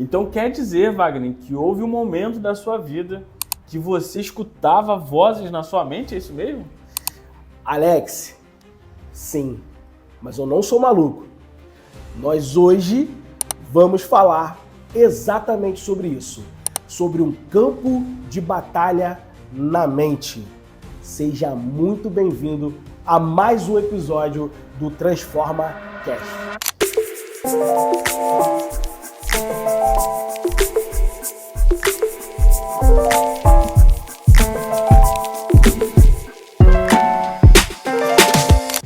Então quer dizer, Wagner, que houve um momento da sua vida que você escutava vozes na sua mente, é isso mesmo? Alex, sim, mas eu não sou maluco. Nós hoje vamos falar exatamente sobre isso, sobre um campo de batalha na mente. Seja muito bem-vindo a mais um episódio do Transforma Cast.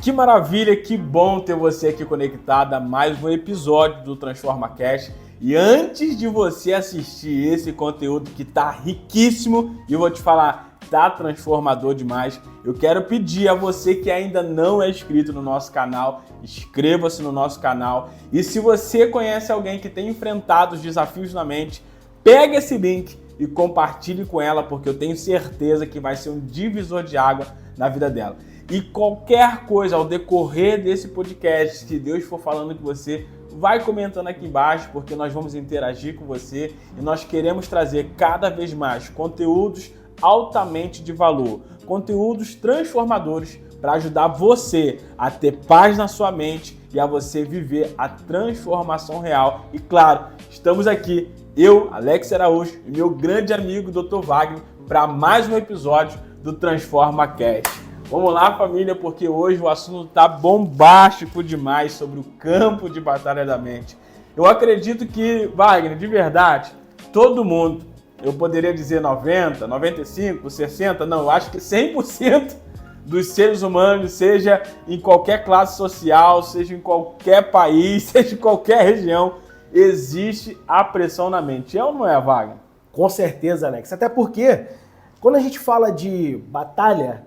Que maravilha, que bom ter você aqui conectado a mais um episódio do Transforma Cast. E antes de você assistir esse conteúdo que tá riquíssimo, e eu vou te falar, tá transformador demais, eu quero pedir a você que ainda não é inscrito no nosso canal, inscreva-se no nosso canal. E se você conhece alguém que tem enfrentado os desafios na mente, pega esse link e compartilhe com ela, porque eu tenho certeza que vai ser um divisor de água na vida dela. E qualquer coisa ao decorrer desse podcast, se Deus for falando com você, vai comentando aqui embaixo, porque nós vamos interagir com você e nós queremos trazer cada vez mais conteúdos altamente de valor, conteúdos transformadores para ajudar você a ter paz na sua mente e a você viver a transformação real. E claro, estamos aqui, eu, Alex Araújo, e meu grande amigo Dr. Wagner, para mais um episódio do Transforma Cast. Vamos lá, família, porque hoje o assunto está bombástico demais sobre o campo de batalha da mente. Eu acredito que, Wagner, de verdade, todo mundo, eu poderia dizer 90, 95, 60, não, eu acho que 100% dos seres humanos, seja em qualquer classe social, seja em qualquer país, seja em qualquer região, existe a pressão na mente. É ou não é, Wagner? Com certeza, Alex. Até porque, quando a gente fala de batalha,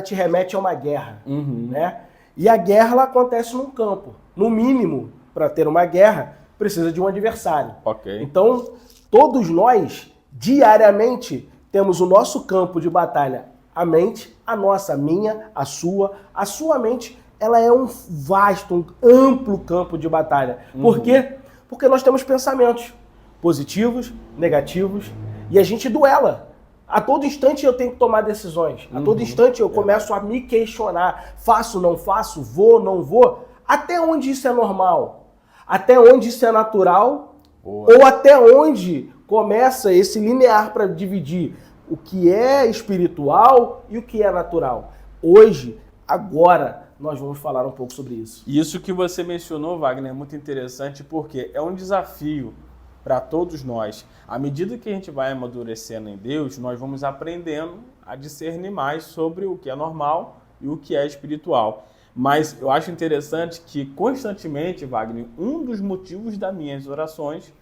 te remete a uma guerra, né? E a guerra ela acontece num campo. No mínimo, para ter uma guerra, precisa de um adversário. Ok. Então, todos nós, diariamente, temos o nosso campo de batalha. A mente, a nossa, a minha, a sua. A sua mente, ela é um vasto, um amplo campo de batalha. Por quê? Porque nós temos pensamentos positivos, negativos, e a gente duela. A todo instante eu tenho que tomar decisões. A todo instante eu começo a me questionar. Faço, não faço? Vou, não vou? Até onde isso é normal? Até onde isso é natural? Boa. Ou até onde começa esse linear para dividir o que é espiritual e o que é natural? Hoje, agora, nós vamos falar um pouco sobre isso. Isso que você mencionou, Wagner, é muito interessante porque é um desafio para todos nós. À medida que a gente vai amadurecendo em Deus, nós vamos aprendendo a discernir mais sobre o que é normal e o que é espiritual. Mas eu acho interessante que constantemente, Wagner, um dos motivos das minhas orações,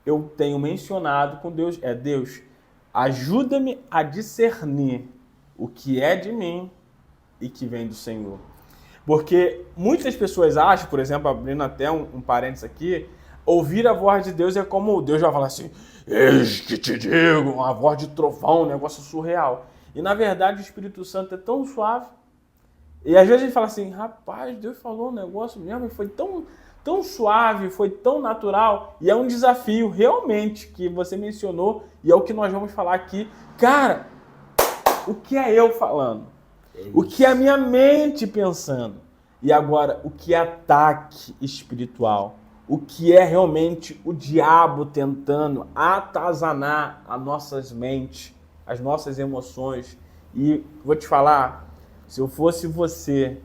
eu tenho mencionado com Deus, Deus, ajuda-me a discernir o que é de mim e que vem do Senhor. Porque muitas pessoas acham, por exemplo, abrindo até um parênteses aqui, ouvir a voz de Deus é como Deus vai falar assim, eis que te digo, uma voz de trovão, um negócio surreal. E na verdade o Espírito Santo é tão suave. E às vezes a gente fala assim, rapaz, Deus falou um negócio mesmo, e foi tão suave, foi tão natural. E é um desafio realmente que você mencionou e é o que nós vamos falar aqui. Cara, o que é eu falando? O que é a minha mente pensando? E agora, o que é ataque espiritual? O que é realmente o diabo tentando atazanar as nossas mentes, as nossas emoções. E vou te falar, se eu fosse você,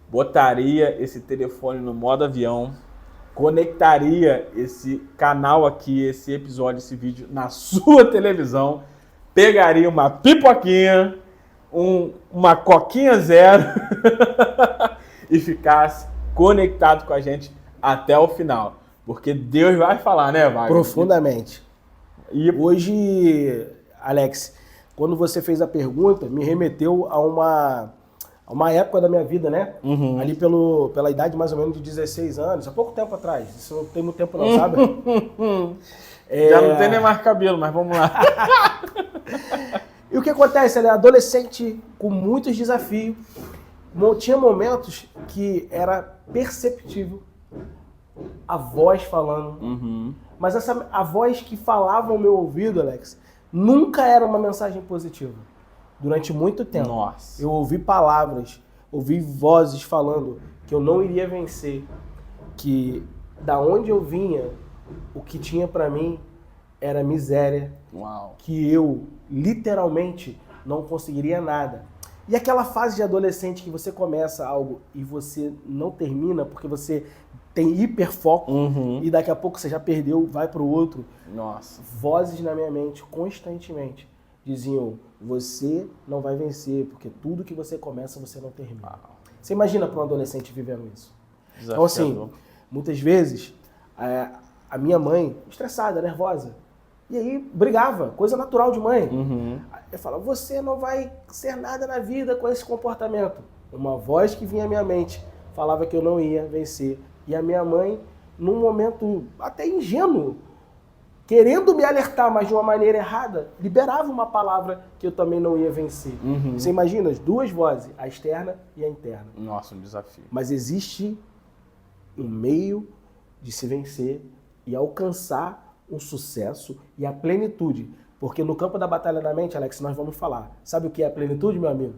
botaria esse telefone no modo avião, conectaria esse canal aqui, esse episódio, esse vídeo na sua televisão, pegaria uma pipoquinha, uma coquinha zero e ficasse conectado com a gente até o final, porque Deus vai falar, né, Wagner? Profundamente. E hoje, Alex, quando você fez a pergunta, me remeteu a uma época da minha vida, né? Ali pela idade mais ou menos de 16 anos, há pouco tempo atrás. Isso não tem muito tempo não, sabe? Já não tem nem mais cabelo, mas vamos lá. E o que acontece? Ela é adolescente com muitos desafios. Tinha momentos que era perceptível a voz falando. Mas a voz que falava ao meu ouvido, Alex, nunca era uma mensagem positiva. Durante muito tempo, Nossa. eu ouvi palavras, ouvi vozes falando que eu não iria vencer, que da onde eu vinha, o que tinha pra mim era miséria, Uau. que eu literalmente não conseguiria nada. E aquela fase de adolescente que você começa algo e você não termina porque você tem hiperfoco e daqui a pouco você já perdeu, vai pro outro. Nossa. Vozes na minha mente constantemente diziam: você não vai vencer porque tudo que você começa você não termina. Uau. Você imagina para um adolescente vivendo isso? Desafiador. Então assim, muitas vezes a minha mãe, estressada, nervosa, e aí brigava, coisa natural de mãe. Eu falava: você não vai ser nada na vida com esse comportamento. Uma voz que vinha à minha mente falava que eu não ia vencer. E a minha mãe, num momento até ingênuo, querendo me alertar, mas de uma maneira errada, liberava uma palavra que eu também não ia vencer. Você imagina as duas vozes, a externa e a interna. Nossa, um desafio. Mas existe um meio de se vencer e alcançar o sucesso e a plenitude. Porque no campo da batalha da mente, Alex, nós vamos falar. Sabe o que é a plenitude, meu amigo?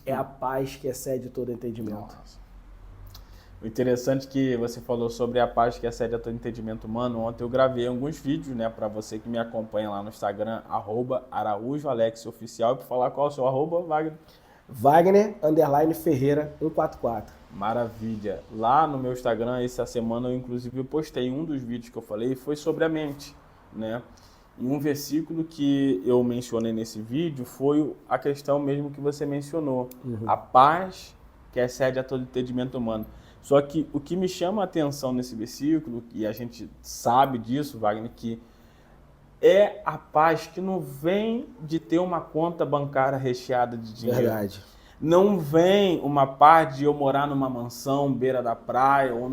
É a paz que excede todo entendimento. Nossa. O interessante é que você falou sobre a paz que excede a todo entendimento humano. Ontem eu gravei alguns vídeos, né, para você que me acompanha lá no Instagram, @AraújoAlexOficial, e para falar qual é o seu @, Wagner. Wagner_Ferreira 144. Maravilha. Lá no meu Instagram, essa semana, eu inclusive postei um dos vídeos que eu falei, foi sobre a mente, né? E um versículo que eu mencionei nesse vídeo foi a questão mesmo que você mencionou. A paz que excede a todo entendimento humano. Só que o que me chama a atenção nesse versículo, e a gente sabe disso, Wagner, que é a paz que não vem de ter uma conta bancária recheada de dinheiro. Verdade. Não vem uma paz de eu morar numa mansão beira da praia ou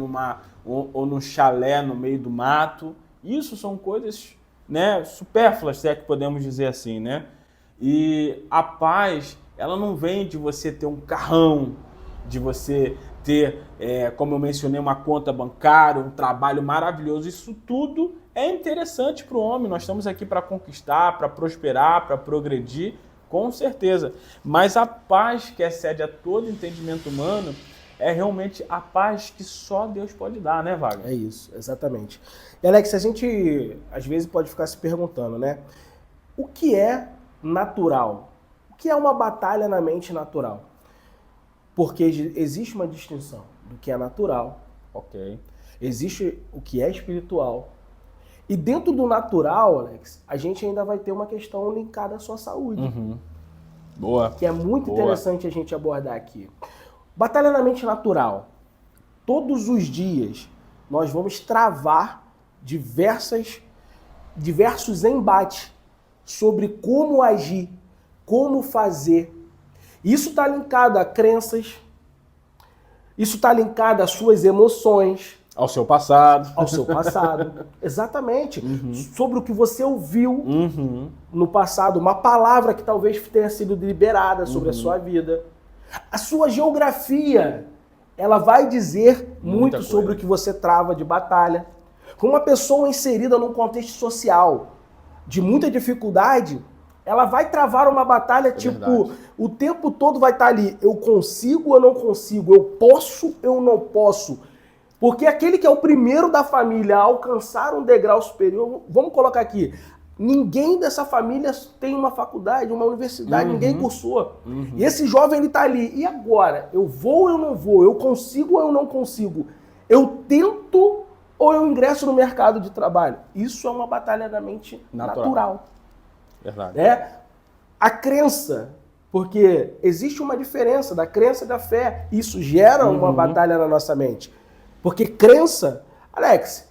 num chalé no meio do mato. Isso são coisas, né, supérfluas, se é que podemos dizer assim, né? E a paz, ela não vem de você ter um carrão, de você ter, como eu mencionei, uma conta bancária, um trabalho maravilhoso. Isso tudo é interessante para o homem. Nós estamos aqui para conquistar, para prosperar, para progredir, com certeza. Mas a paz que excede a todo entendimento humano é realmente a paz que só Deus pode dar, né, Wagner? É isso, exatamente. E Alex, a gente às vezes pode ficar se perguntando, né? O que é natural? O que é uma batalha na mente natural? Porque existe uma distinção do que é natural, Ok. existe o que é espiritual. E dentro do natural, Alex, a gente ainda vai ter uma questão linkada à sua saúde. Boa. Que é muito Boa. interessante a gente abordar aqui. Batalha na mente natural. Todos os dias nós vamos travar diversos embates sobre como agir, como fazer. Isso está linkado a crenças, isso está linkado às suas emoções. Ao seu passado. Ao seu passado. Exatamente. Sobre o que você ouviu no passado, uma palavra que talvez tenha sido liberada sobre a sua vida. A sua geografia, ela vai dizer muito sobre o que você trava de batalha. Com uma pessoa inserida num contexto social de muita dificuldade, ela vai travar uma batalha, verdade. O tempo todo vai estar ali. Eu consigo, eu não consigo. Eu posso, eu não posso. Porque aquele que é o primeiro da família a alcançar um degrau superior, vamos colocar aqui, ninguém dessa família tem uma faculdade, uma universidade, ninguém cursou. E esse jovem, ele tá ali. E agora? Eu vou ou eu não vou? Eu consigo ou eu não consigo? Eu tento ou eu ingresso no mercado de trabalho? Isso é uma batalha da mente natural. Verdade. Né? A crença, porque existe uma diferença da crença e da fé. Isso gera uma batalha na nossa mente. Porque crença... Alex,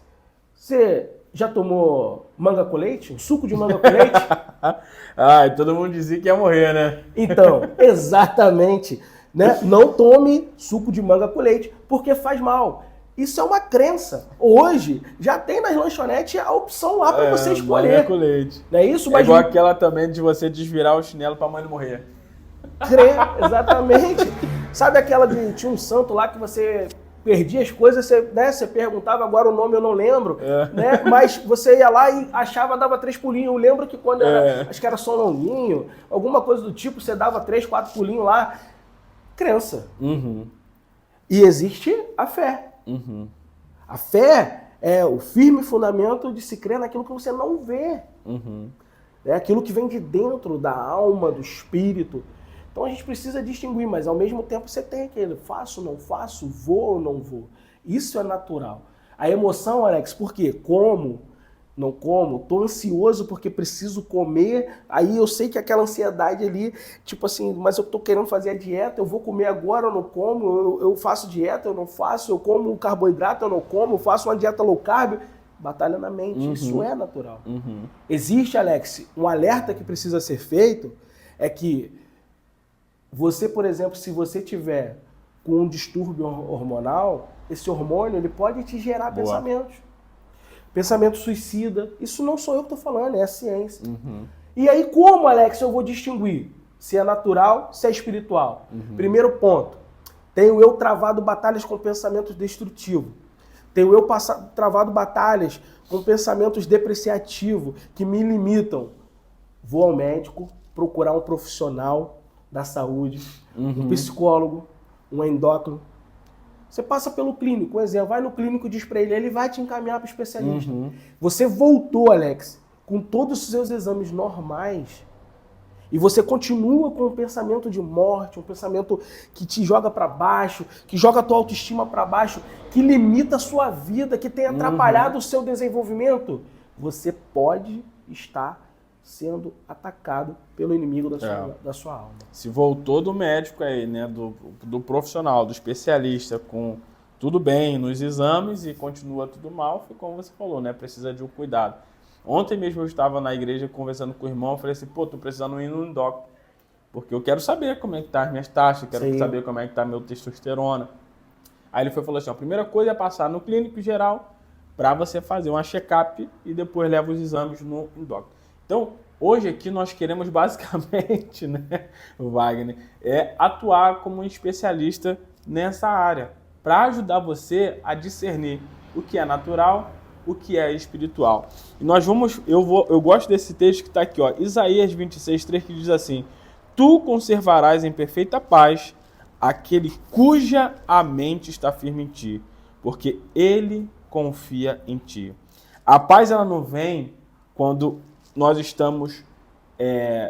você já tomou manga com leite? Um suco de manga com leite? Ai, todo mundo dizia que ia morrer, né? Então, exatamente. Né? Não tome suco de manga com leite, porque faz mal. Isso é uma crença. Hoje, já tem nas lanchonetes a opção lá para você escolher. Manga com leite. Não é isso? É igual aquela também de você desvirar o chinelo para a mãe não morrer. Exatamente. Sabe aquela de... Tinha um santo lá que você perdia as coisas, você perguntava, agora o nome eu não lembro, né? Mas você ia lá e achava, dava 3 pulinhos. Eu lembro que quando acho que era São Longuinho, alguma coisa do tipo, você dava 3, 4 pulinhos lá. Crença. E existe a fé. A fé é o firme fundamento de se crer naquilo que você não vê. É aquilo que vem de dentro da alma, do espírito. Então a gente precisa distinguir, mas ao mesmo tempo você tem aquele faço, não faço, vou ou não vou. Isso é natural. A emoção, Alex, por quê? Como? Não como? Tô ansioso porque preciso comer. Aí eu sei que aquela ansiedade ali, tipo assim, mas eu tô querendo fazer a dieta, eu vou comer agora, eu não como, eu faço dieta, eu não faço, eu como carboidrato, eu não como, eu faço uma dieta low carb. Batalha na mente, isso é natural. Existe, Alex, um alerta que precisa ser feito, é que você, por exemplo, se você tiver com um distúrbio hormonal, esse hormônio ele pode te gerar pensamentos. Pensamento suicida. Isso não sou eu que estou falando, é a ciência. E aí como, Alex, eu vou distinguir se é natural, se é espiritual? Primeiro ponto, tenho eu travado batalhas com pensamentos destrutivos. Tenho eu travado batalhas com pensamentos depreciativos que me limitam. Vou ao médico, procurar um profissional da saúde, um psicólogo, um endócrino. Você passa pelo clínico, um exemplo, vai no clínico e diz para ele vai te encaminhar para o especialista. Você voltou, Alex, com todos os seus exames normais e você continua com um pensamento de morte, um pensamento que te joga para baixo, que joga a tua autoestima para baixo, que limita a sua vida, que tem atrapalhado o seu desenvolvimento, você pode estar sendo atacado pelo inimigo da sua alma. Se voltou do médico aí, né, do profissional, do especialista, com tudo bem nos exames e continua tudo mal, foi como você falou, né, precisa de um cuidado. Ontem mesmo eu estava na igreja conversando com o irmão, eu falei assim, tô precisando ir no endócrino, porque eu quero saber como é que tá as minhas taxas, quero saber como é que tá meu testosterona. Aí ele falou assim, a primeira coisa é passar no clínico geral para você fazer uma check-up e depois leva os exames no endócrino. Então, hoje aqui nós queremos basicamente, né, Wagner, atuar como um especialista nessa área, para ajudar você a discernir o que é natural, o que é espiritual. E nós eu gosto desse texto que está aqui, ó, Isaías 26:3, que diz assim, tu conservarás em perfeita paz aquele cuja a mente está firme em ti, porque ele confia em ti. A paz ela não vem quando nós estamos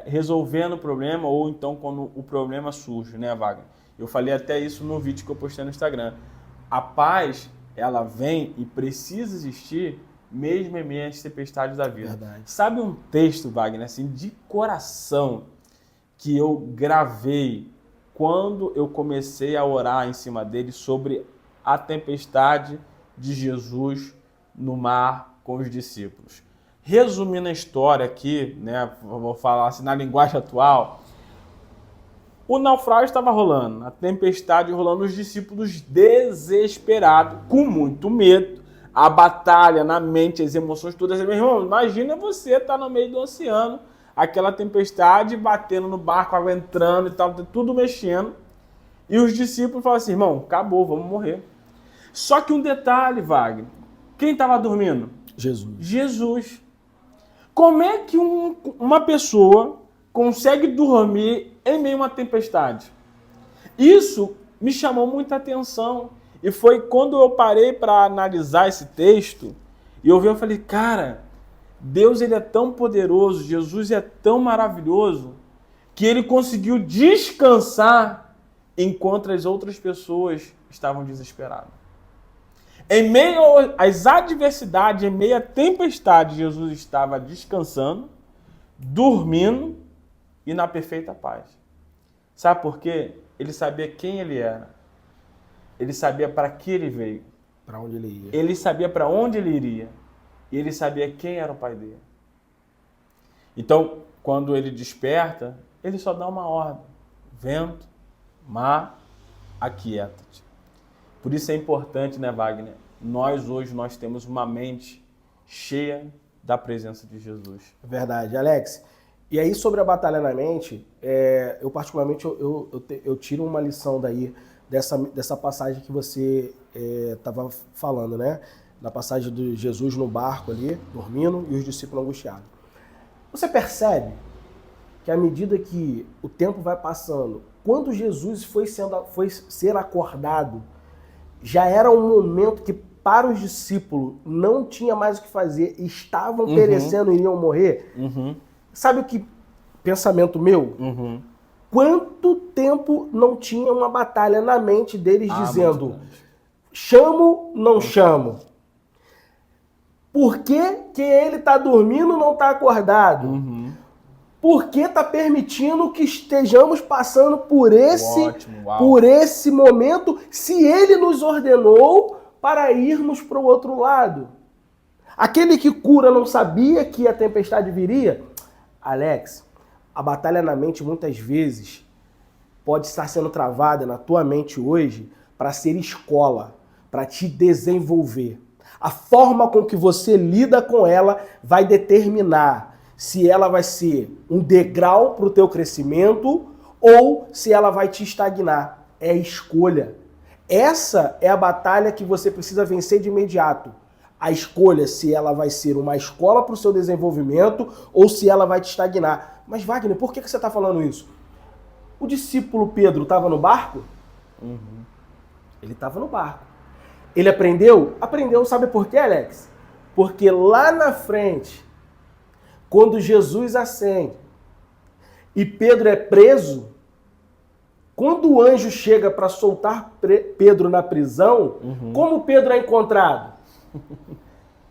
resolvendo o problema ou então quando o problema surge, né, Wagner? Eu falei até isso no vídeo que eu postei no Instagram. A paz, ela vem e precisa existir mesmo em meio às tempestades da vida. Verdade. Sabe um texto, Wagner, assim, de coração que eu gravei quando eu comecei a orar em cima dele sobre a tempestade de Jesus no mar com os discípulos? Resumindo a história aqui, né, vou falar assim na linguagem atual, o naufrágio estava rolando, a tempestade rolando, os discípulos desesperados, com muito medo, a batalha na mente, as emoções todas. Meu irmão, imagina você estar no meio do oceano, aquela tempestade batendo no barco, água entrando e tal, tudo mexendo, e os discípulos falam assim, irmão, acabou, vamos morrer. Só que um detalhe, Wagner, quem estava dormindo? Jesus. Como é que uma pessoa consegue dormir em meio a uma tempestade? Isso me chamou muita atenção. E foi quando eu parei para analisar esse texto, e eu falei, cara, Deus ele é tão poderoso, Jesus é tão maravilhoso, que ele conseguiu descansar enquanto as outras pessoas estavam desesperadas. Em meio às adversidades, em meio à tempestade, Jesus estava descansando, dormindo e na perfeita paz. Sabe por quê? Ele sabia quem ele era. Ele sabia para que ele veio. Para onde ele ia. Ele sabia para onde ele iria. E ele sabia quem era o pai dele. Então, quando ele desperta, ele só dá uma ordem. Vento, mar, aquieta-te. Por isso é importante, né, Wagner? Nós temos uma mente cheia da presença de Jesus. Verdade, Alex. E aí sobre a batalha na mente, eu particularmente eu tiro uma lição daí dessa passagem que você estava falando, né? Na passagem de Jesus no barco ali, dormindo, e os discípulos angustiados. Você percebe que à medida que o tempo vai passando, quando Jesus foi ser acordado, já era um momento que para os discípulos não tinha mais o que fazer, estavam perecendo e iriam morrer. Sabe o que, pensamento meu? Quanto tempo não tinha uma batalha na mente deles dizendo, chamo, não chamo? Por que ele está dormindo e não está acordado? Por que está permitindo que estejamos passando por esse momento se ele nos ordenou para irmos para o outro lado? Aquele que cura não sabia que a tempestade viria? Alex, a batalha na mente muitas vezes pode estar sendo travada na tua mente hoje para ser escola, para te desenvolver. A forma com que você lida com ela vai determinar se ela vai ser um degrau para o teu crescimento ou se ela vai te estagnar. É escolha. Essa é a batalha que você precisa vencer de imediato. A escolha se ela vai ser uma escola para o seu desenvolvimento ou se ela vai te estagnar. Mas Wagner, por que você está falando isso? O discípulo Pedro estava no barco? Ele estava no barco. Ele aprendeu? Aprendeu, sabe por quê, Alex? Porque lá na frente, quando Jesus ascende e Pedro é preso, quando o anjo chega para soltar Pedro na prisão, como Pedro é encontrado?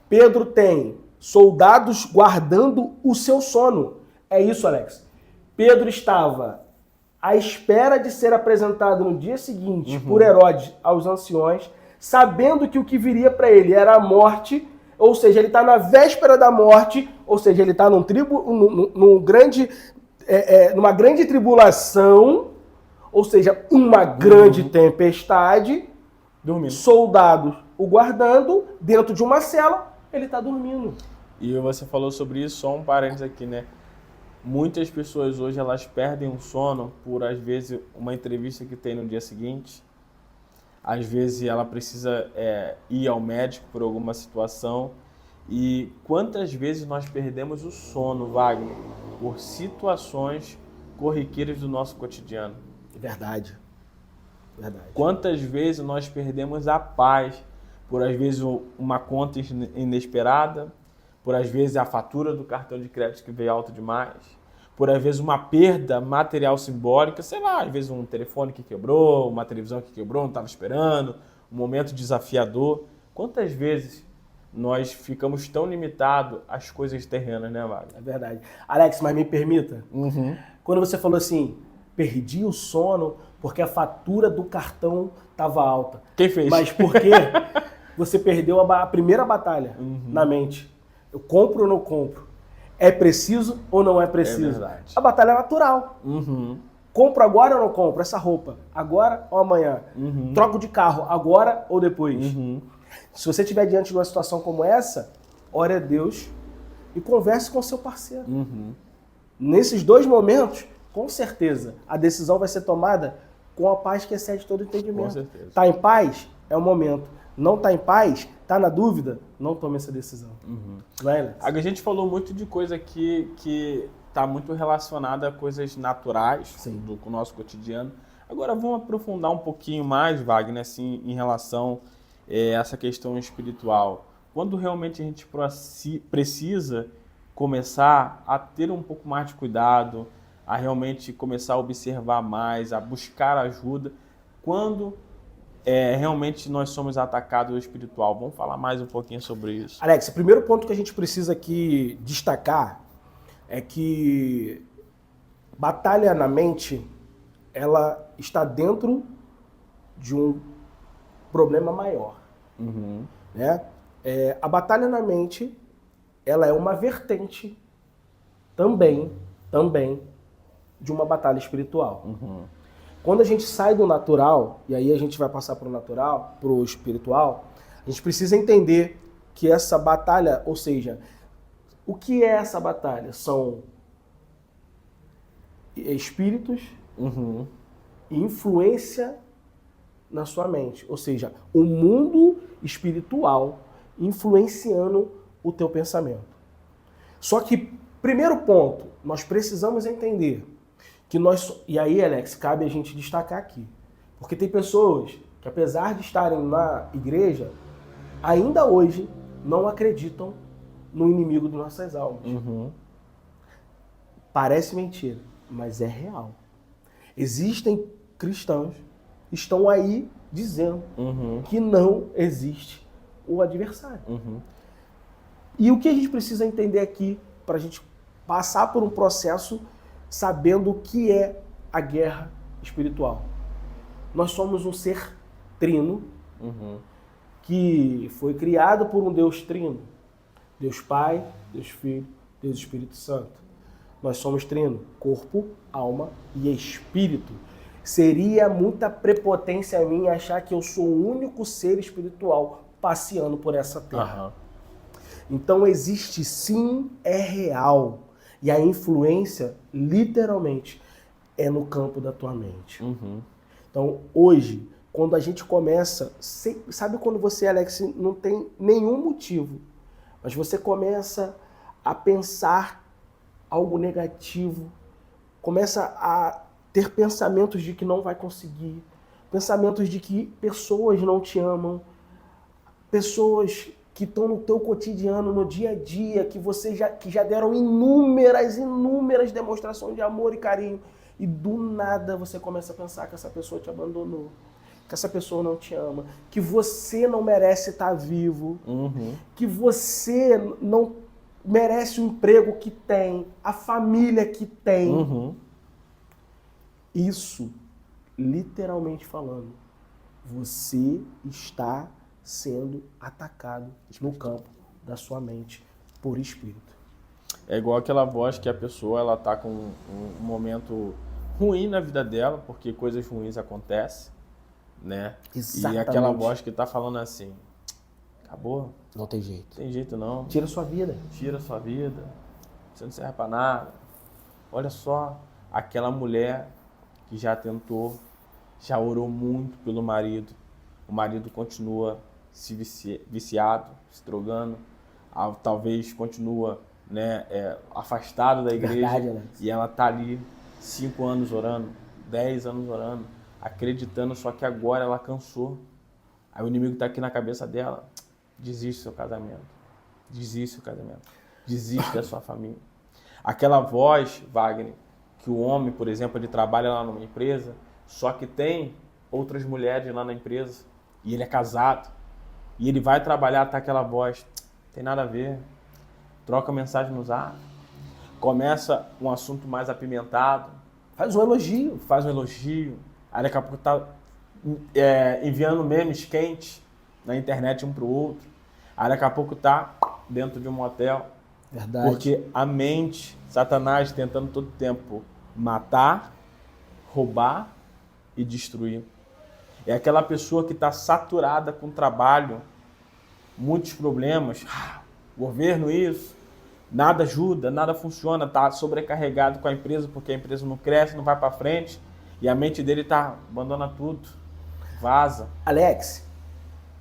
Pedro tem soldados guardando o seu sono. É isso, Alex. Pedro estava à espera de ser apresentado no dia seguinte por Herodes aos anciões, sabendo que o que viria para ele era a morte, ou seja, ele está na véspera da morte, ou seja, ele está numa grande tribulação, ou seja, uma grande tempestade, dormindo. Soldados o guardando dentro de uma cela, ele está dormindo. E você falou sobre isso, só um parênteses aqui, né? Muitas pessoas hoje elas perdem o sono por, às vezes, uma entrevista que tem no dia seguinte. Às vezes ela precisa ir ao médico por alguma situação. E quantas vezes nós perdemos o sono, Wagner, por situações corriqueiras do nosso cotidiano? Verdade. Quantas vezes nós perdemos a paz por, às vezes, uma conta inesperada, por, às vezes, a fatura do cartão de crédito que veio alto demais, por, às vezes, uma perda material simbólica, sei lá, às vezes um telefone que quebrou, uma televisão que quebrou, não estava esperando, um momento desafiador. Quantas vezes nós ficamos tão limitados às coisas terrenas, né, Wagner? É verdade. Alex, mas me permita, quando você falou assim, perdi o sono porque a fatura do cartão estava alta. Quem fez? Mas por quê? Você perdeu a primeira batalha na mente. Eu compro ou não compro? É preciso ou não é preciso? É verdade. A batalha é natural. Compro agora ou não compro essa roupa? Agora ou amanhã? Troco de carro agora ou depois? Se você estiver diante de uma situação como essa, ore a Deus e converse com o seu parceiro. Nesses dois momentos, com certeza, a decisão vai ser tomada com a paz que excede todo entendimento. Com certeza. Tá em paz? É o momento. Não tá em paz? Tá na dúvida? Não tome essa decisão. Não é, Alex? A gente falou muito de coisa que está muito relacionada a coisas naturais do nosso cotidiano. Agora vamos aprofundar um pouquinho mais, Wagner, assim, em relação a essa questão espiritual. Quando realmente a gente precisa começar a ter um pouco mais de cuidado, a realmente começar a observar mais, a buscar ajuda, quando realmente nós somos atacados do espiritual. Vamos falar mais um pouquinho sobre isso. Alex, o primeiro ponto que a gente precisa aqui destacar é que batalha na mente, ela está dentro de um problema maior. Né? A batalha na mente, ela é uma vertente também de uma batalha espiritual. Quando a gente sai do natural, e aí a gente vai passar para o natural, para o espiritual, a gente precisa entender que essa batalha, ou seja, o que é essa batalha? São espíritos e influência na sua mente. Ou seja, o mundo espiritual influenciando o teu pensamento. Só que, primeiro ponto, nós precisamos entender que nós... E aí, Alex, cabe a gente destacar aqui. Porque tem pessoas que, apesar de estarem na igreja, ainda hoje não acreditam no inimigo de nossas almas. Parece mentira, mas é real. Existem cristãos que estão aí dizendo que não existe o adversário. E o que a gente precisa entender aqui, para a gente passar por um processo sabendo o que é a guerra espiritual. Nós somos um ser trino, que foi criado por um Deus trino. Deus Pai, Deus Filho, Deus Espírito Santo. Nós somos trino, corpo, alma e espírito. Seria muita prepotência minha achar que eu sou o único ser espiritual passeando por essa terra. Então existe sim, é real. E a influência, literalmente, é no campo da tua mente. Então hoje, quando a gente começa... Sabe quando você, Alex, não tem nenhum motivo, mas você começa a pensar algo negativo, começa a ter pensamentos de que não vai conseguir, pensamentos de que pessoas não te amam, pessoas que estão no teu cotidiano, no dia a dia, que já deram inúmeras demonstrações de amor e carinho, e do nada você começa a pensar que essa pessoa te abandonou, que essa pessoa não te ama, que você não merece estar vivo, que você não merece o emprego que tem, a família que tem. Isso, literalmente falando, você está sendo atacado no campo da sua mente por espírito. É igual aquela voz que a pessoa ela tá com um momento ruim na vida dela, porque coisas ruins acontecem, né? Exatamente. E aquela voz que tá falando assim, acabou, Não tem jeito. tem jeito não. Tira sua vida. Tira a sua vida, você não serve pra nada. Olha só, aquela mulher que já tentou, já orou muito pelo marido, o marido continua se viciado, se drogando, talvez continua, né, afastado da igreja. Verdade, Alex. E ela tá ali 5 anos orando, 10 anos orando, acreditando, só que agora ela cansou. Aí o inimigo tá aqui na cabeça dela, desiste do seu casamento, desiste do casamento, desiste da sua família. Aquela voz, Wagner, que o homem, por exemplo, ele trabalha lá numa empresa, só que tem outras mulheres lá na empresa, e ele é casado, e ele vai trabalhar, tá aquela voz, tem nada a ver, troca mensagem no zap, começa um assunto mais apimentado, Faz um elogio. aí daqui a pouco tá enviando memes quentes na internet um pro outro, aí daqui a pouco tá dentro de um motel. Verdade. Porque a mente, Satanás tentando todo tempo matar, roubar e destruir. É aquela pessoa que está saturada com trabalho, muitos problemas, governo isso, nada ajuda, nada funciona, está sobrecarregado com a empresa porque a empresa não cresce, não vai para frente e a mente dele abandona tudo, vaza. Alex,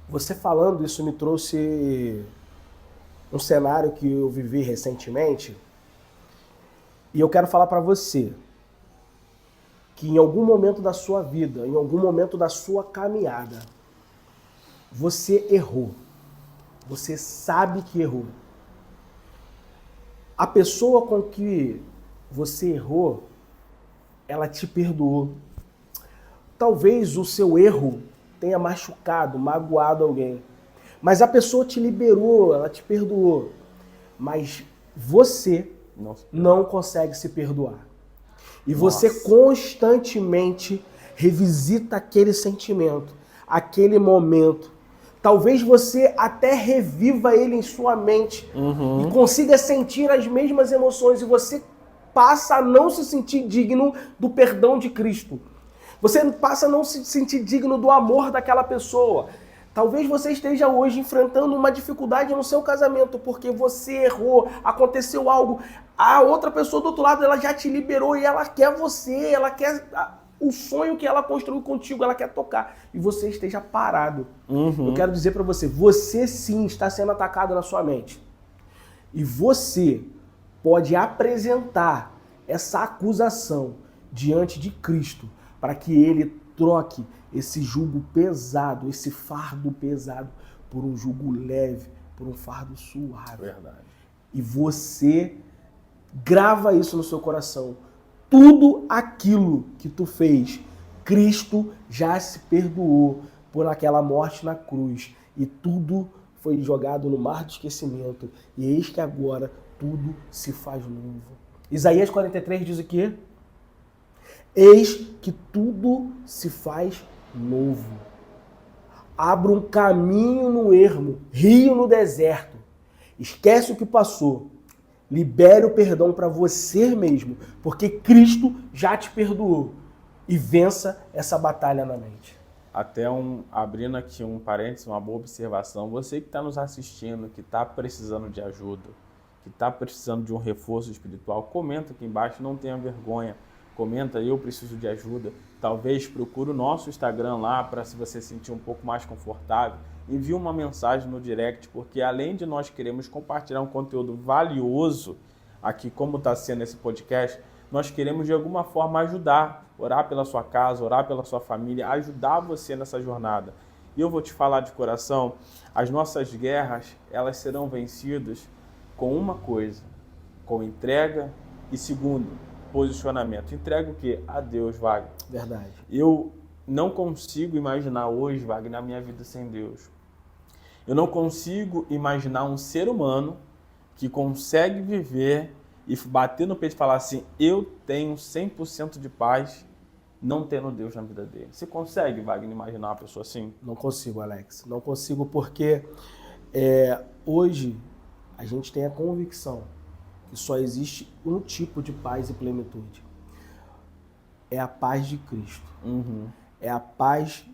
você falando isso me trouxe um cenário que eu vivi recentemente e eu quero falar para você que em algum momento da sua vida, em algum momento da sua caminhada, você errou. Você sabe que errou. A pessoa com que você errou, ela te perdoou. Talvez o seu erro tenha machucado, magoado alguém. Mas a pessoa te liberou, ela te perdoou. Mas você não consegue se perdoar. E você constantemente revisita aquele sentimento, aquele momento. Talvez você até reviva ele em sua mente e consiga sentir as mesmas emoções e você passa a não se sentir digno do perdão de Cristo. Você passa a não se sentir digno do amor daquela pessoa. Talvez você esteja hoje enfrentando uma dificuldade no seu casamento porque você errou, aconteceu algo. A outra pessoa do outro lado ela já te liberou e ela quer você, ela quer o sonho que ela construiu contigo, ela quer tocar, e você esteja parado. Eu quero dizer para você, você sim está sendo atacado na sua mente. E você pode apresentar essa acusação diante de Cristo para que ele troque esse jugo pesado, esse fardo pesado, por um jugo leve, por um fardo suave. Verdade. E você grava isso no seu coração. Tudo aquilo que tu fez, Cristo já se perdoou por aquela morte na cruz. E tudo foi jogado no mar do esquecimento. E eis que agora tudo se faz novo. Isaías 43 diz o quê? Eis que tudo se faz novo. Abra um caminho no ermo, rio no deserto. Esquece o que passou. Libere o perdão para você mesmo, porque Cristo já te perdoou. E vença essa batalha na mente. Até abrindo aqui um parênteses, uma boa observação. Você que está nos assistindo, que está precisando de ajuda, que está precisando de um reforço espiritual, comenta aqui embaixo, não tenha vergonha. Comenta, eu preciso de ajuda. Talvez procure o nosso Instagram lá para, se você se sentir um pouco mais confortável, envie uma mensagem no direct, porque além de nós queremos compartilhar um conteúdo valioso aqui, como está sendo esse podcast, nós queremos de alguma forma ajudar, orar pela sua casa, orar pela sua família, ajudar você nessa jornada. E eu vou te falar de coração, as nossas guerras, elas serão vencidas com uma coisa, com entrega e segundo, posicionamento. Entrega o quê? A Deus, Wagner. Verdade. Eu não consigo imaginar hoje, Wagner, na minha vida sem Deus. Eu não consigo imaginar um ser humano que consegue viver e bater no peito e falar assim, eu tenho 100% de paz não tendo Deus na vida dele. Você consegue, Wagner, imaginar uma pessoa assim? Não consigo, Alex. Não consigo porque hoje a gente tem a convicção que só existe um tipo de paz e plenitude. É a paz de Cristo. É a paz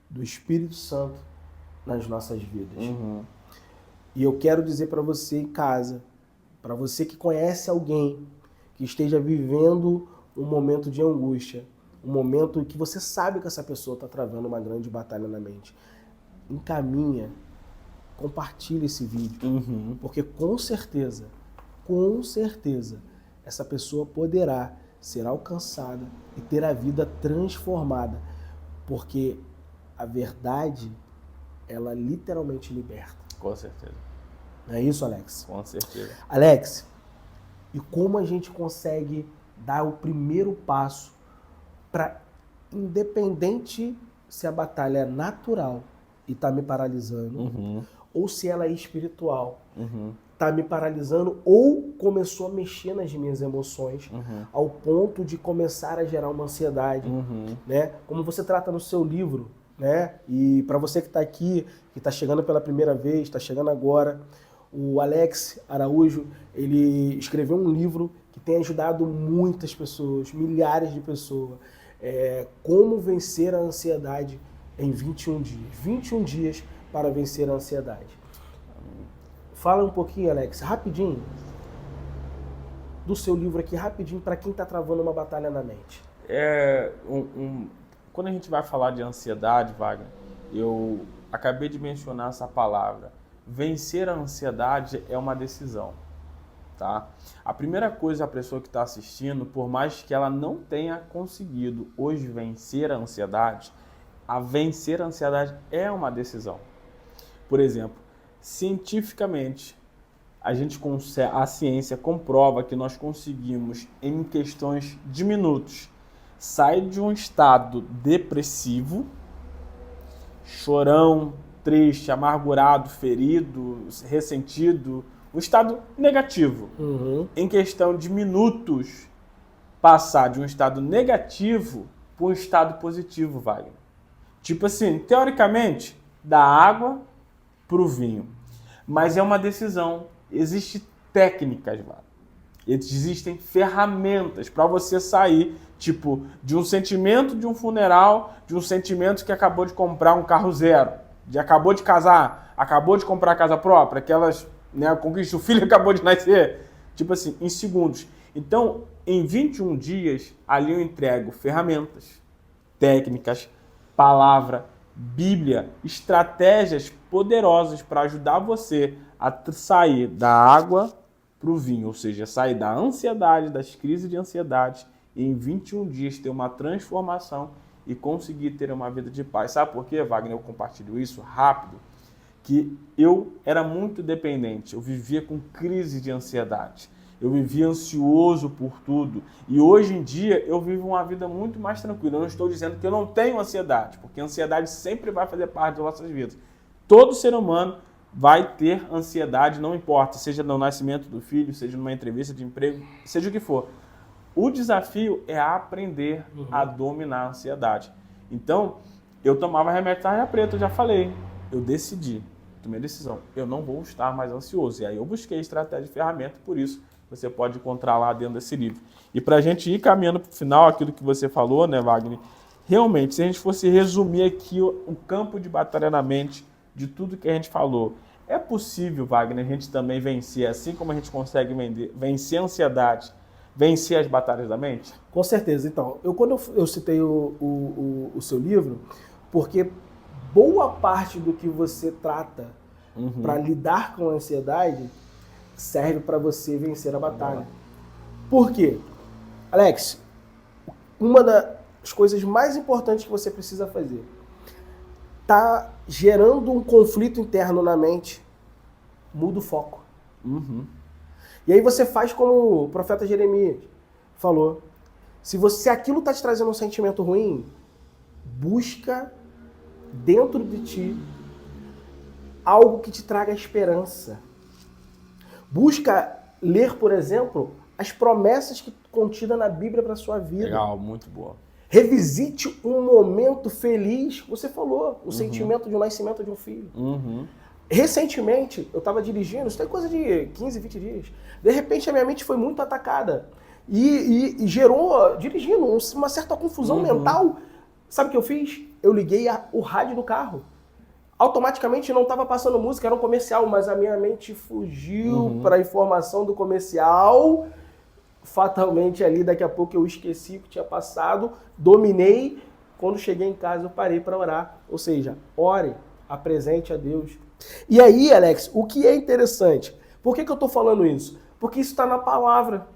do Espírito Santo nas nossas vidas. E eu quero dizer para você em casa, para você que conhece alguém que esteja vivendo um momento de angústia, um momento que você sabe que essa pessoa está travando uma grande batalha na mente, encaminha, compartilha esse vídeo, porque com certeza, essa pessoa poderá ser alcançada e ter a vida transformada, porque a verdade, ela literalmente liberta. Com certeza. Não é isso, Alex? Com certeza. Alex, e como a gente consegue dar o primeiro passo para, independente se a batalha é natural e está me paralisando, ou se ela é espiritual, está me paralisando, ou começou a mexer nas minhas emoções, ao ponto de começar a gerar uma ansiedade, né? Como você trata no seu livro, né? E para você que está aqui, que está chegando pela primeira vez, está chegando agora, o Alex Araújo, ele escreveu um livro que tem ajudado muitas pessoas, milhares de pessoas, como vencer a ansiedade em 21 dias. 21 dias para vencer a ansiedade. Fala um pouquinho, Alex, rapidinho, do seu livro aqui, rapidinho, para quem está travando uma batalha na mente. Quando a gente vai falar de ansiedade, Wagner, eu acabei de mencionar essa palavra. Vencer a ansiedade é uma decisão, tá? A primeira coisa, a pessoa que está assistindo, por mais que ela não tenha conseguido hoje vencer a ansiedade é uma decisão. Por exemplo, cientificamente, a ciência comprova que nós conseguimos, em questões de minutos, sair de um estado depressivo, chorão, triste, amargurado, ferido, ressentido, um estado negativo. Em questão de minutos, passar de um estado negativo para um estado positivo, Wagner. Tipo assim, teoricamente, da água para o vinho. Mas é uma decisão. Existem técnicas, Wagner. Existem ferramentas para você sair, tipo, de um sentimento de um funeral, de um sentimento que acabou de comprar um carro zero, de acabou de casar, acabou de comprar casa própria, aquelas, né, conquista, o filho acabou de nascer, tipo assim, em segundos. Então, em 21 dias, ali eu entrego ferramentas, técnicas, palavra, Bíblia, estratégias poderosas para ajudar você a sair da água para o vinho, ou seja, sair da ansiedade, das crises de ansiedade e em 21 dias ter uma transformação e conseguir ter uma vida de paz. Sabe por quê, Wagner? Eu compartilho isso rápido, que eu era muito dependente, eu vivia com crise de ansiedade. Eu vivia ansioso por tudo. E hoje em dia eu vivo uma vida muito mais tranquila. Eu não estou dizendo que eu não tenho ansiedade, porque a ansiedade sempre vai fazer parte das nossas vidas. Todo ser humano vai ter ansiedade, não importa, seja no nascimento do filho, seja numa entrevista de emprego, seja o que for. O desafio é aprender a dominar a ansiedade. Então, eu tomava remédio tarja preta, eu já falei. Eu decidi, tomei a decisão, eu não vou estar mais ansioso. E aí eu busquei estratégia e ferramenta, por isso você pode encontrar lá dentro desse livro. E para a gente ir caminhando para o final, aquilo que você falou, né, Wagner? Realmente, se a gente fosse resumir aqui o campo de batalha na mente de tudo que a gente falou, é possível, Wagner, a gente também vencer, assim como a gente consegue vencer a ansiedade, vencer as batalhas da mente? Com certeza. Então, quando eu citei o seu livro, porque boa parte do que você trata para lidar com a ansiedade serve para você vencer a batalha. Por quê? Alex, uma das coisas mais importantes que você precisa fazer tá gerando um conflito interno na mente, muda o foco. E aí você faz como o profeta Jeremias falou. Se aquilo está te trazendo um sentimento ruim, busca dentro de ti algo que te traga esperança. Busca ler, por exemplo, as promessas que contidas na Bíblia para a sua vida. Legal, muito boa. Revisite um momento feliz, você falou, o sentimento de um nascimento de um filho. Recentemente, eu estava dirigindo, isso tem coisa de 15, 20 dias. De repente, a minha mente foi muito atacada e gerou, dirigindo, uma certa confusão mental. Sabe o que eu fiz? Eu liguei o rádio do carro. Automaticamente não estava passando música, era um comercial, mas a minha mente fugiu para a informação do comercial. Fatalmente ali, daqui a pouco eu esqueci o que tinha passado, dominei. Quando cheguei em casa, eu parei para orar. Ou seja, ore, apresente a Deus. E aí, Alex, o que é interessante? Por que eu estou falando isso? Porque isso está na palavra.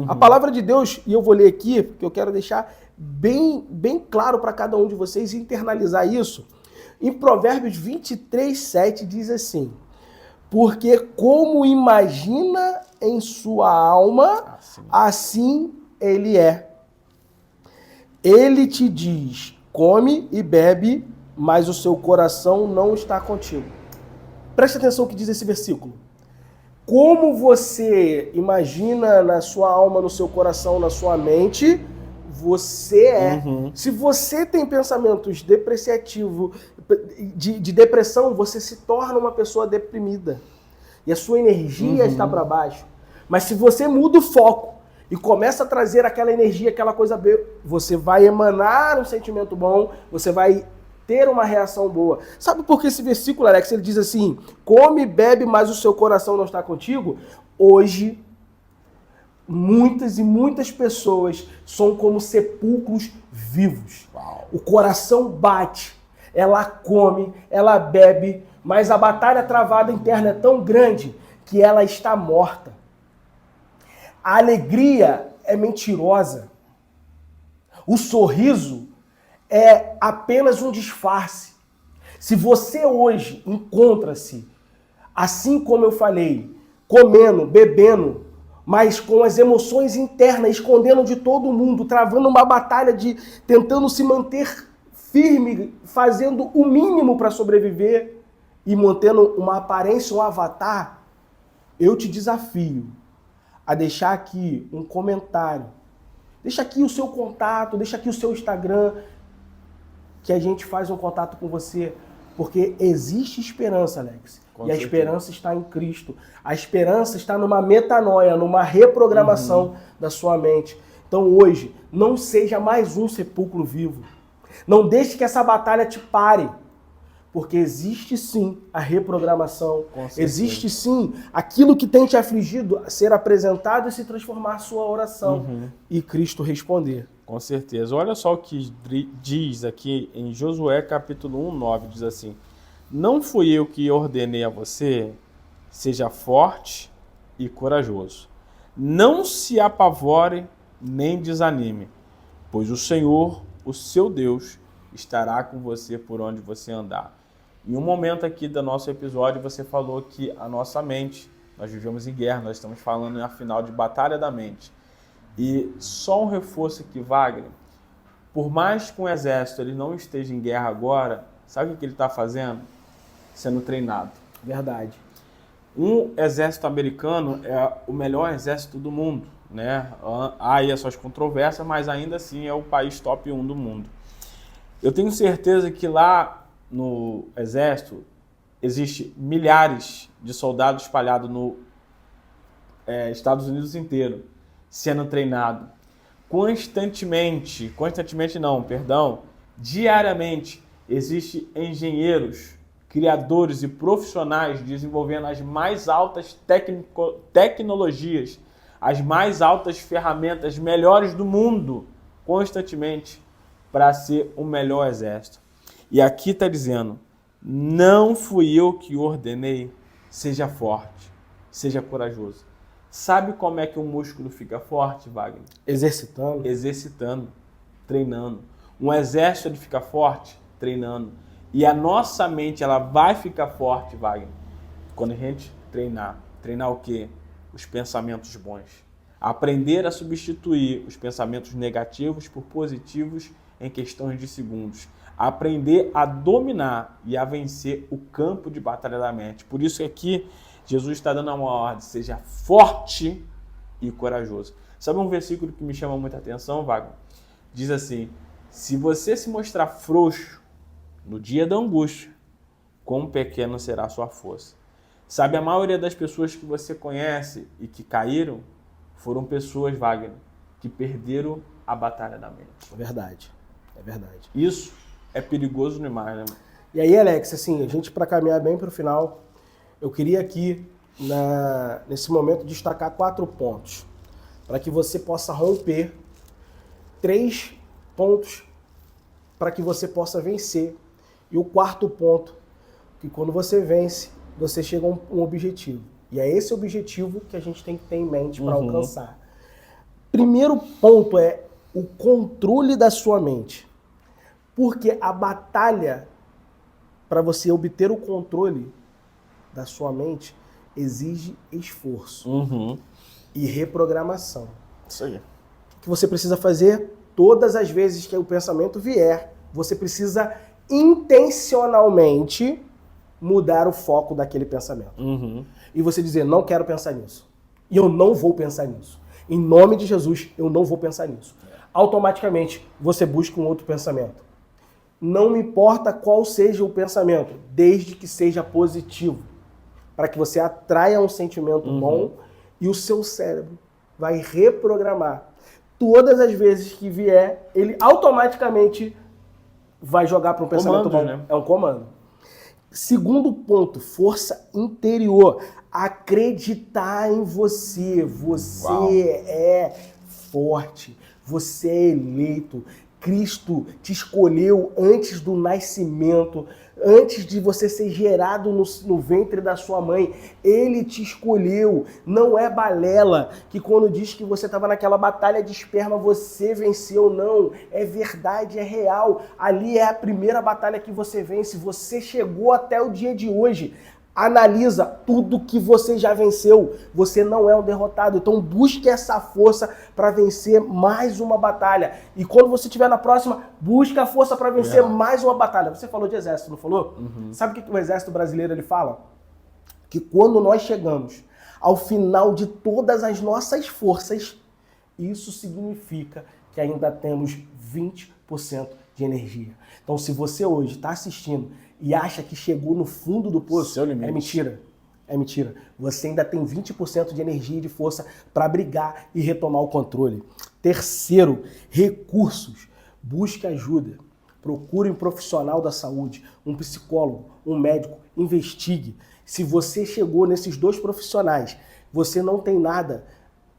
A palavra de Deus, e eu vou ler aqui, porque eu quero deixar bem claro para cada um de vocês internalizar isso. Em Provérbios 23:7 diz assim: porque como imagina em sua alma, assim ele é. Ele te diz, come e bebe, mas o seu coração não está contigo. Preste atenção no que diz esse versículo. Como você imagina na sua alma, no seu coração, na sua mente, você é. Se você tem pensamentos depreciativos, de depressão, você se torna uma pessoa deprimida. E a sua energia está para baixo. Mas se você muda o foco e começa a trazer aquela energia, aquela coisa boa, você vai emanar um sentimento bom, você vai ter uma reação boa. Sabe por que esse versículo, Alex, ele diz assim, come e bebe, mas o seu coração não está contigo? Hoje, muitas e muitas pessoas são como sepulcros vivos. Uau. O coração bate, ela come, ela bebe, mas a batalha travada interna é tão grande que ela está morta. A alegria é mentirosa. O sorriso é apenas um disfarce. Se você hoje encontra-se, assim como eu falei, comendo, bebendo, mas com as emoções internas, escondendo de todo mundo, travando uma batalha tentando se manter firme, fazendo o mínimo para sobreviver e mantendo uma aparência, um avatar, eu te desafio a deixar aqui um comentário. Deixa aqui o seu contato, deixa aqui o seu Instagram, que a gente faz um contato com você. Porque existe esperança, Alex. E a esperança está em Cristo. A esperança está numa metanoia, numa reprogramação da sua mente. Então hoje, não seja mais um sepulcro vivo. Não deixe que essa batalha te pare. Porque existe sim a reprogramação, existe sim aquilo que tem te afligido ser apresentado e se transformar a sua oração e Cristo responder. Com certeza. Olha só o que diz aqui em Josué capítulo 1:9, diz assim: Não fui eu que ordenei a você, seja forte e corajoso. Não se apavore nem desanime, pois o Senhor, o seu Deus, estará com você por onde você andar. Em um momento aqui do nosso episódio, você falou que a nossa mente, nós vivemos em guerra, nós estamos falando, afinal, de batalha da mente. E só um reforço aqui, Wagner, por mais que um exército ele não esteja em guerra agora, sabe o que ele está fazendo? Sendo treinado. Verdade. Um exército americano é o melhor exército do mundo, né? Há aí as suas controvérsias, mas ainda assim é o país top 1 do mundo. Eu tenho certeza que lá no exército existe milhares de soldados espalhados no Estados Unidos inteiro, sendo treinado diariamente existem engenheiros, criadores e profissionais desenvolvendo as mais altas tecnologias, as mais altas ferramentas, melhores do mundo, constantemente, para ser o melhor exército. E aqui está dizendo, não fui eu que ordenei, seja forte, seja corajoso. Sabe como é que o músculo fica forte, Wagner? Exercitando. Exercitando, treinando. Um exército ele fica forte, treinando. E a nossa mente ela vai ficar forte, Wagner, quando a gente treinar. Treinar o quê? Os pensamentos bons. Aprender a substituir os pensamentos negativos por positivos em questões de segundos. Aprender a dominar e a vencer o campo de batalha da mente. Por isso que aqui Jesus está dando uma ordem, seja forte e corajoso. Sabe um versículo que me chama muita atenção, Wagner? Diz assim, se você se mostrar frouxo no dia da angústia, quão pequeno será a sua força. Sabe, a maioria das pessoas que você conhece e que caíram foram pessoas, Wagner, que perderam a batalha da mente. É verdade. Isso é perigoso demais, né? E aí, Alex, assim, a gente para caminhar bem para o final, eu queria aqui, nesse momento, destacar 4 pontos, para que você possa romper 3 pontos para que você possa vencer. E o 4º ponto, que quando você vence, você chega a um objetivo. E é esse objetivo que a gente tem que ter em mente para alcançar. Primeiro ponto é o controle da sua mente. Porque a batalha, para você obter o controle da sua mente, exige esforço e reprogramação. Isso aí. O que você precisa fazer todas as vezes que o pensamento vier, você precisa intencionalmente mudar o foco daquele pensamento. E você dizer, não quero pensar nisso. E eu não vou pensar nisso. Em nome de Jesus, eu não vou pensar nisso. Automaticamente, você busca um outro pensamento. Não me importa qual seja o pensamento, desde que seja positivo. Para que você atraia um sentimento bom e o seu cérebro vai reprogramar. Todas as vezes que vier, ele automaticamente vai jogar para um pensamento bom. Né? É um comando. Segundo ponto, força interior. Acreditar em você. Você é forte. Você é eleito. Cristo te escolheu antes do nascimento, antes de você ser gerado no ventre da sua mãe. Ele te escolheu. Não é balela que quando diz que você estava naquela batalha de esperma, você venceu. Não, é verdade, é real. Ali é a primeira batalha que você vence. Você chegou até o dia de hoje. Analisa tudo que você já venceu. Você não é um derrotado. Então busque essa força para vencer mais uma batalha. E quando você estiver na próxima, busque a força para vencer mais uma batalha. Você falou de exército, não falou? Sabe o que o exército brasileiro ele fala? Que quando nós chegamos ao final de todas as nossas forças, isso significa que ainda temos 20% de energia. Então se você hoje está assistindo e acha que chegou no fundo do poço, é mentira. É mentira. Você ainda tem 20% de energia e de força para brigar e retomar o controle. Terceiro, recursos. Busque ajuda. Procure um profissional da saúde, um psicólogo, um médico. Investigue. Se você chegou nesses 2 profissionais, você não tem nada,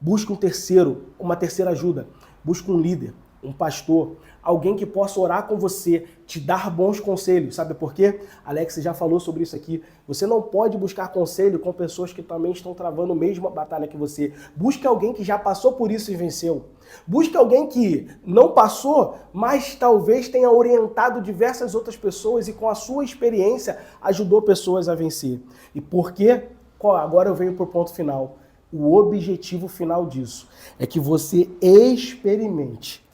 busque um terceiro, uma terceira ajuda. Busque um líder, um pastor, alguém que possa orar com você, te dar bons conselhos. Sabe por quê? Alex já falou sobre isso aqui. Você não pode buscar conselho com pessoas que também estão travando a mesma batalha que você. Busque alguém que já passou por isso e venceu. Busque alguém que não passou, mas talvez tenha orientado diversas outras pessoas e com a sua experiência ajudou pessoas a vencer. E por quê? Agora eu venho para o ponto final. O objetivo final disso é que você experimente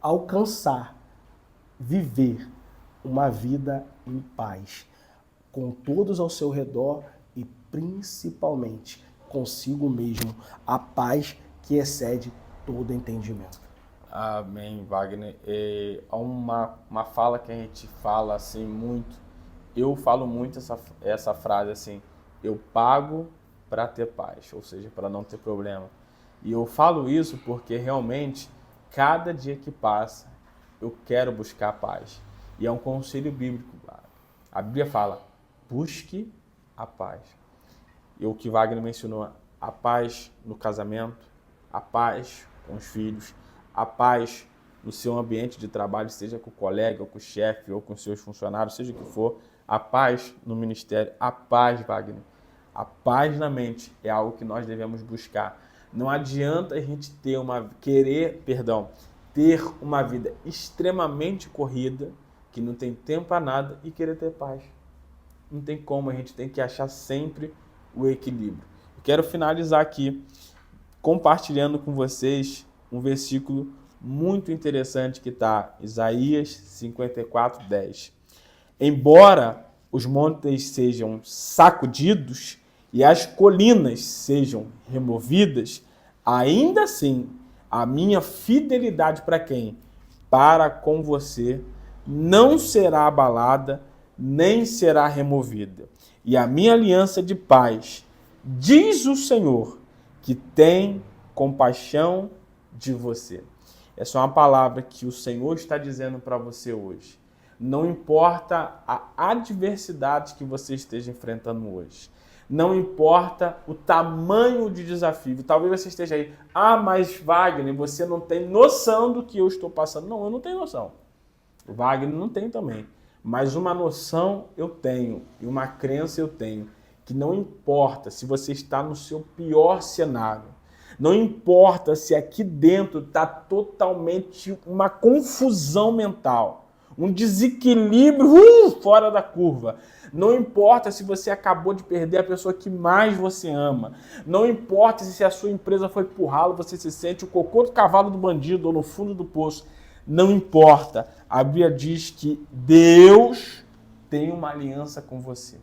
alcançar, viver uma vida em paz, com todos ao seu redor e principalmente consigo mesmo, a paz que excede todo entendimento. Amém, Wagner. Há uma fala que a gente fala assim muito, eu falo muito essa frase assim, eu pago para ter paz, ou seja, para não ter problema. E eu falo isso porque realmente, cada dia que passa, eu quero buscar paz. E é um conselho bíblico. A Bíblia fala, busque a paz. E o que Wagner mencionou, a paz no casamento, a paz com os filhos, a paz no seu ambiente de trabalho, seja com o colega, ou com o chefe, ou com os seus funcionários, seja o que for, a paz no ministério, a paz, Wagner. A paz na mente é algo que nós devemos buscar. Não adianta a gente ter uma vida extremamente corrida, que não tem tempo para nada e querer ter paz. Não tem como, a gente tem que achar sempre o equilíbrio. Eu quero finalizar aqui compartilhando com vocês um versículo muito interessante que está em Isaías 54:10. Embora os montes sejam sacudidos e as colinas sejam removidas, ainda assim a minha fidelidade para quem? Para com você não será abalada, nem será removida. E a minha aliança de paz, diz o Senhor, que tem compaixão de você. Essa é uma palavra que o Senhor está dizendo para você hoje. Não importa a adversidade que você esteja enfrentando hoje. Não importa o tamanho de desafio. Talvez você esteja aí, mas Wagner, você não tem noção do que eu estou passando. Não, eu não tenho noção. O Wagner não tem também. Mas uma noção eu tenho e uma crença eu tenho. Que não importa se você está no seu pior cenário. Não importa se aqui dentro está totalmente uma confusão mental. Um desequilíbrio fora da curva. Não importa se você acabou de perder a pessoa que mais você ama. Não importa se a sua empresa foi pro ralo, você se sente o cocô do cavalo do bandido ou no fundo do poço. Não importa. A Bíblia diz que Deus tem uma aliança com você.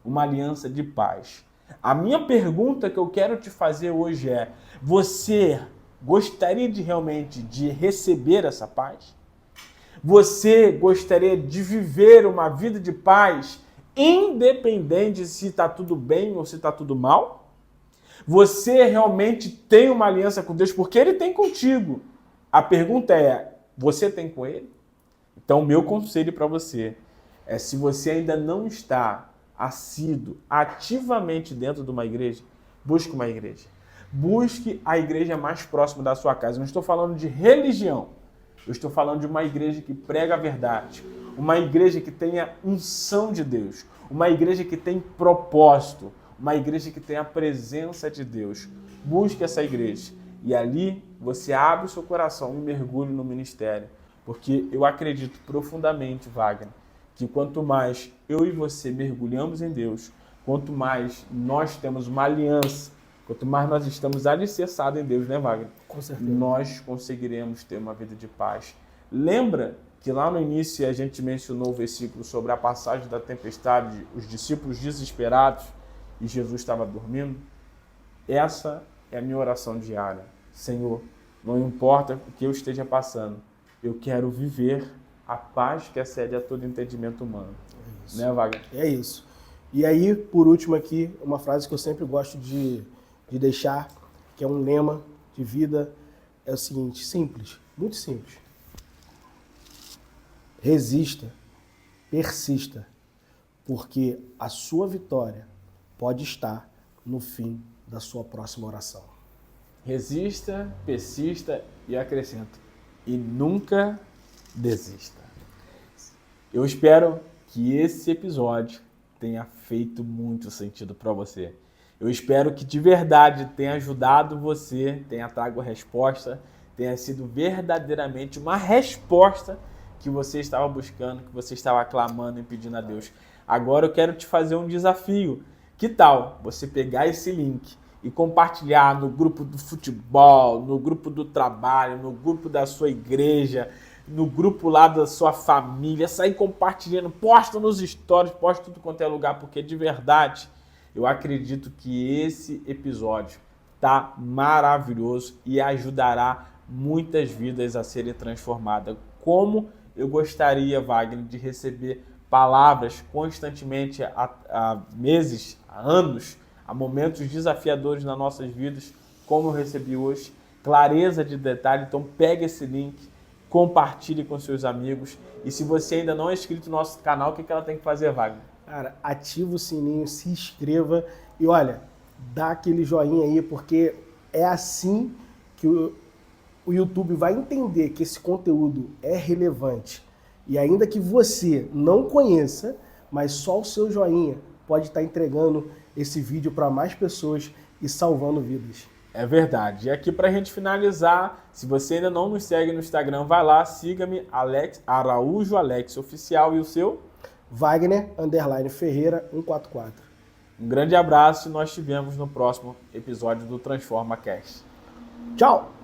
Uma aliança de paz. A minha pergunta que eu quero te fazer hoje é, você gostaria de realmente de receber essa paz? Você gostaria de viver uma vida de paz, independente se está tudo bem ou se está tudo mal? Você realmente tem uma aliança com Deus, porque Ele tem contigo. A pergunta é, você tem com Ele? Então, o meu conselho para você é, se você ainda não está assíduo, ativamente dentro de uma igreja, busque uma igreja. Busque a igreja mais próxima da sua casa. Eu não estou falando de religião. Eu estou falando de uma igreja que prega a verdade, uma igreja que tenha unção de Deus, uma igreja que tem propósito, uma igreja que tem a presença de Deus. Busque essa igreja e ali você abre o seu coração e mergulhe no ministério, porque eu acredito profundamente, Wagner, que quanto mais eu e você mergulhamos em Deus, quanto mais nós temos uma aliança, quanto mais nós estamos alicerçados em Deus, né, Wagner? Com certeza. Nós conseguiremos ter uma vida de paz. Lembra que lá no início a gente mencionou o versículo sobre a passagem da tempestade, os discípulos desesperados e Jesus estava dormindo? Essa é a minha oração diária. Senhor, não importa o que eu esteja passando, eu quero viver a paz que excede a todo entendimento humano. É isso. Né, Wagner? É isso. E aí, por último aqui, uma frase que eu sempre gosto de deixar, que é um lema de vida, é o seguinte, simples, muito simples. Resista, persista, porque a sua vitória pode estar no fim da sua próxima oração. Resista, persista e acrescenta. e nunca desista. Eu espero que esse episódio tenha feito muito sentido para você. Eu espero que de verdade tenha ajudado você, tenha trago a resposta, tenha sido verdadeiramente uma resposta que você estava buscando, que você estava clamando e pedindo a Deus. Agora eu quero te fazer um desafio. Que tal você pegar esse link e compartilhar no grupo do futebol, no grupo do trabalho, no grupo da sua igreja, no grupo lá da sua família, sair compartilhando, posta nos stories, posta tudo quanto é lugar, porque de verdade eu acredito que esse episódio tá maravilhoso e ajudará muitas vidas a serem transformadas. Como eu gostaria, Wagner, de receber palavras constantemente há meses, há anos, há momentos desafiadores nas nossas vidas, como eu recebi hoje, clareza de detalhe. Então pega esse link, compartilhe com seus amigos. E se você ainda não é inscrito no nosso canal, o que ela tem que fazer, Wagner? Cara, ativa o sininho, se inscreva e olha, dá aquele joinha aí, porque é assim que o YouTube vai entender que esse conteúdo é relevante. E ainda que você não conheça, mas só o seu joinha pode estar entregando esse vídeo para mais pessoas e salvando vidas. É verdade. E aqui para a gente finalizar, se você ainda não nos segue no Instagram, vai lá, siga-me, Araújo Alex Oficial, e o seu? Wagner_Ferreira 144. Um grande abraço e nós te vemos no próximo episódio do Transforma Cast. Tchau!